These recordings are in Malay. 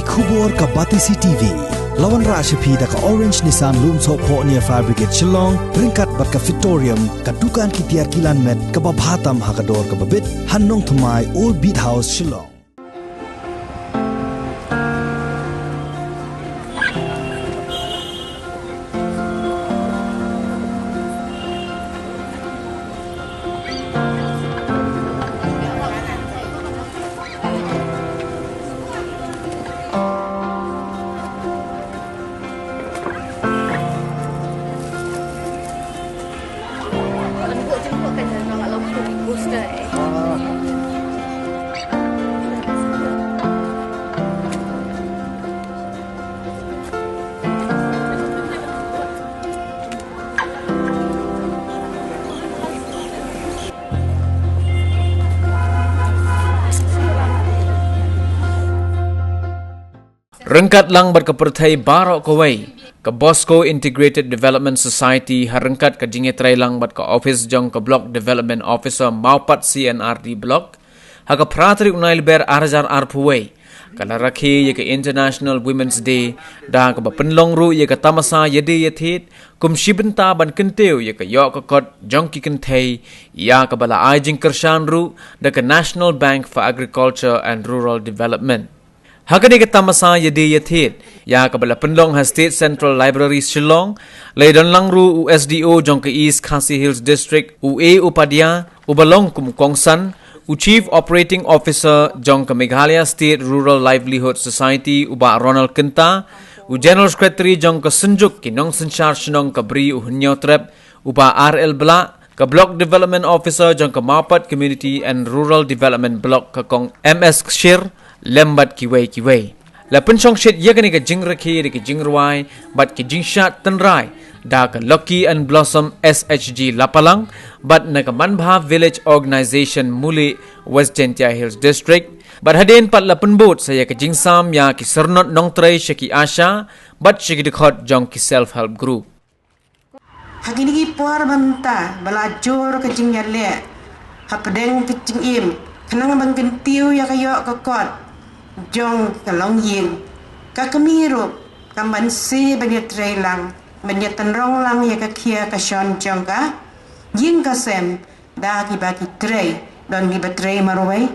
Kubor ka Batisi TV. Lawan Rashapi da ka Orange Nissan Loom So Po near Fabricate Shillong, Ringkat bat ka Victorium, ka Dukan ki Tiar Kilan Met, ka Babhatam Hakador ka Babit, Hannong Thumai Old Beat House Shillong. Rengkat lang berkepertai barok kawai ke Bosco Integrated Development Society harengkat ke jingetrai lang bat ke office jong ke Block Development Officer maupat CNRD Block ha ke pratri unail ber arjar arpuwai kala rakhi ye ke International Women's Day da ke penlong ru ye ke tamasa yede yathit kum shibenta ban Kyntiew ye ke yok ke kot jong ki Kynthei ya ke bala ajing kershan ru da ke National Bank for Agriculture and Rural Development. Hakani ke tamasa yedi yathit ya kabala penlong ha State Central Library Shillong leidon langru USDO jong ke East Khasi Hills District UA Upadya ubalong kum kongsan Chief Operating Officer jong ke Meghalaya State Rural Livelihood Society uba Ronald Kynthei General Secretary jong ke Senjuk kinong senchar shnong ke Bri Hunyotrep uba RL Bla ke Block Development Officer jong ke Mapat Community and Rural Development Block ke kong MS Kshir lembat kiwai la penchong shet yagani ka jing rakhi de ki jing ruai bat ki jing shat tanrai da ka Lucky and Blossom SHG Lapalang bat na ka Manbha Village Organization Muli West Kyntiew Hills District bat hadin pat la penbut saya ka jing sam ya ki sernot nongtrai shaki asha bat shiki dikhot jong ki self help group hagini ki por banta bala jor ka jing yalle hapdeng ki jing im kanang bang Kyntiew ya kayo ka kot jong kalong yin kakamirup kamban si banyat trailang banyat tanrong lang ya kakia kasyon jong ka yin kasem da ki baki tray don ki betray marway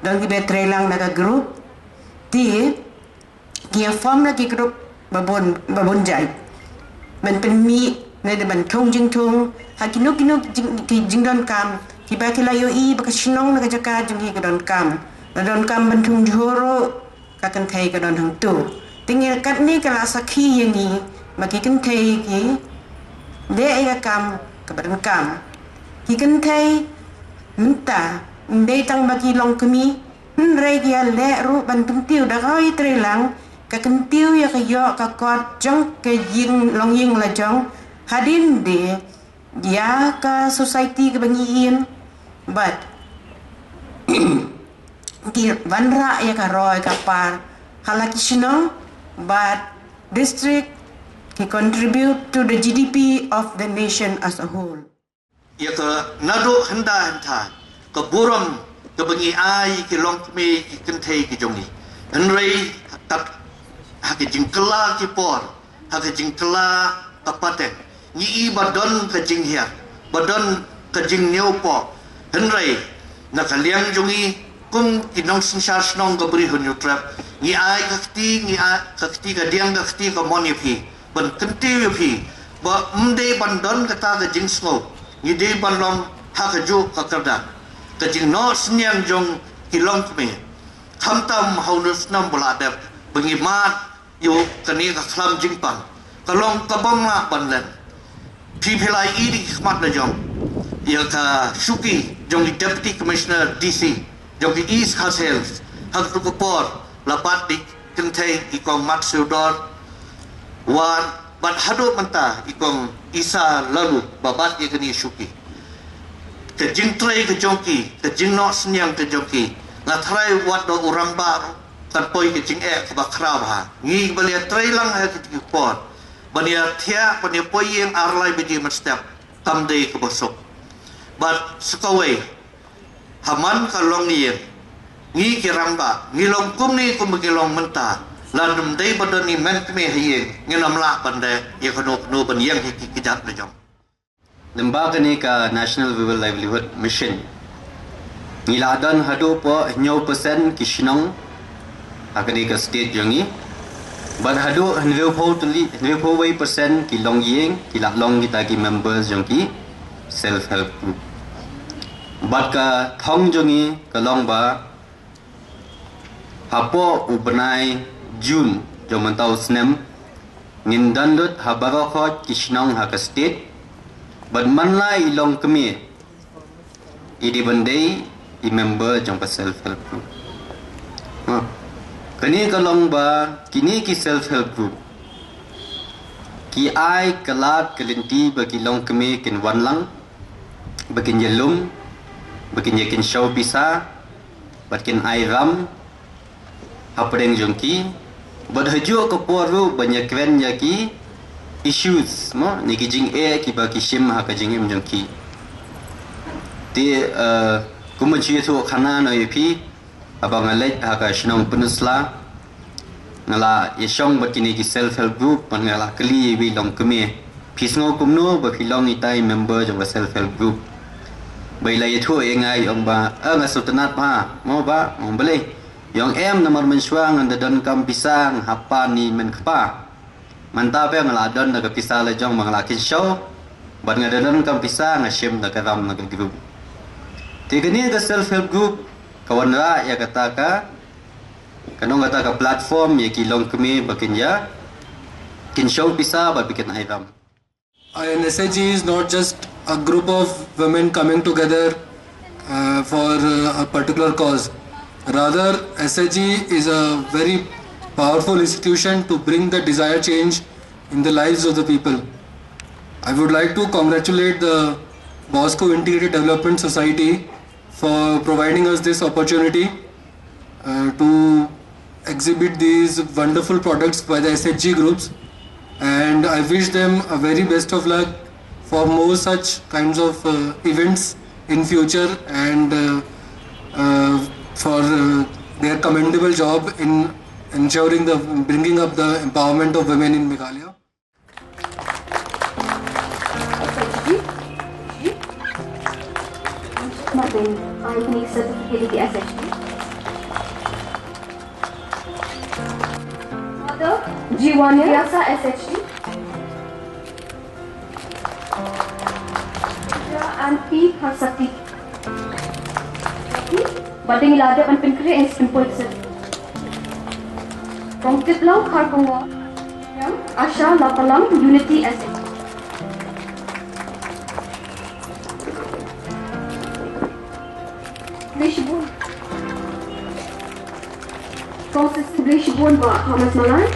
don ki betray lang naga group ti ki form na ki group babon jay ben penmi ne de ban thong jing thong hakinuk jing don kam ki baki layo I baka shinong naga jaka jong ki don kam don kam bentung joro ka Kynthei ka don hang tu tinggal kat ni kala sakhi yani maki Kynthei ki de ai kam ka ban kam ki Kynthei minta ndei tang baki long kemi nrei dia le ru ban Kyntiew da roi trelang ka Kyntiew ya ka yo ka kot jong ke ying long ying la jong hadin de ya ka society ka bangiin but ki vanra ya ka roy ka par halaki sino but district ki contribute to the GDP of the nation as a whole ya ka nado handa ka buram ka bangi ai ki long me ki Kynthei ki jongi anrei tat ha ki jingkla ki por ha ki jingkla ka paten ni I badon ka jing hia badon ka jing neu po anrei na ka liang jongi kum kinong sinsar snong ka Bri Hunyotrep ni ai kakti ka diang kakti ka moni phi ban Kyntiew phi ba mde bandon kata ka jing sngo ni de bandom ha ka ju ka kada ka jing no snyang jong kilong me khamtam haunus nam bula dep bengi mat yo kani ka khlam jing pang kalong ka bom na banlen phi philai I di khmat na jong ya ka shuki jong Deputy Commissioner DC jong East Khasi Hills hak tu por lapat di Kynthei ikong maksudor wan bat hadu menta ikong isa lalu babat ye kini shuki ke jing trai ke jongki ke jing no senyang ke jongki la trai wat do urang bar kan poi ke jing e ke bakra ba ngi balia trai lang ha ke por bania thia bania poi yang arlai bidi mat step tam dei ke bosok bat sekawai haman kalong ni ngi kiramba ngi long kum ni kum ki long menta Lan dei badon ni men kme hiye ngenam la pande ye kono ban yang kijat le jong. Lembaga ni ka National Rural Livelihood Mission. Niladan hadu po 9% kisnong akadi ka state jongi. Bad hadu 100% ki long yeng ki la long kita ki members jongi self help group. Bad ka thong jongi ka long ba hapo ubenai June jom tau snem ngindan lut habarokot kisnong ha ka state. Bad manlai ilong kemi idi bandai I member jong pa self help group. Kani kalong ba kini ki self help group ki ai kalat kalinti ba kilong kemi kin wanlang bakin yelum bakin yakin show bisa bakin ai ram hapreng jongki bad haju ko poru banyak kwen yaki issues mo ni ki jing ki ba ki shim ha ka jing im jongki ti kumanchi tu khana no yepi abang alek ha ka shnong penusla ngala yeshong bakini ki self help group ngala kli wi long kemi pisngo kumno ba pilong itai member jong self help group bai la yetu engai ong ba nga sutanat pa mo ba mo bale yong em namar mensuang anda don kam pisang hapa ni men khpa manta pe ngala don na ka pisala jong mangala kin show ban ngadon kam pisang ashim na ka ram na ka group Tigani ka self-help group kawan ra ya kata ka kanong kata ka platform ya kilong kami bakin ya kin show pisa ba bikin airam. An SHG is not just a group of women coming together for a particular cause. Rather, SHG is a very powerful institution to bring the desired change in the lives of the people. I would like to congratulate the Bosco Integrated Development Society for providing us this opportunity to exhibit these wonderful products by the SHG groups, and I wish them a very best of luck for more such kinds of events in future and for their commendable job in ensuring the bringing up the empowerment of women in Meghalaya. Nothing. I need certificate of the SHG. Mother, G1 Vyasa SHG. And P. Harsati. Budding Ladder and Pinkre is impulsive. From Tiplang Kharkongwa. Asha Lapalang Unity SHG. Blishbun. Process Blishbun ba Thomas Malan.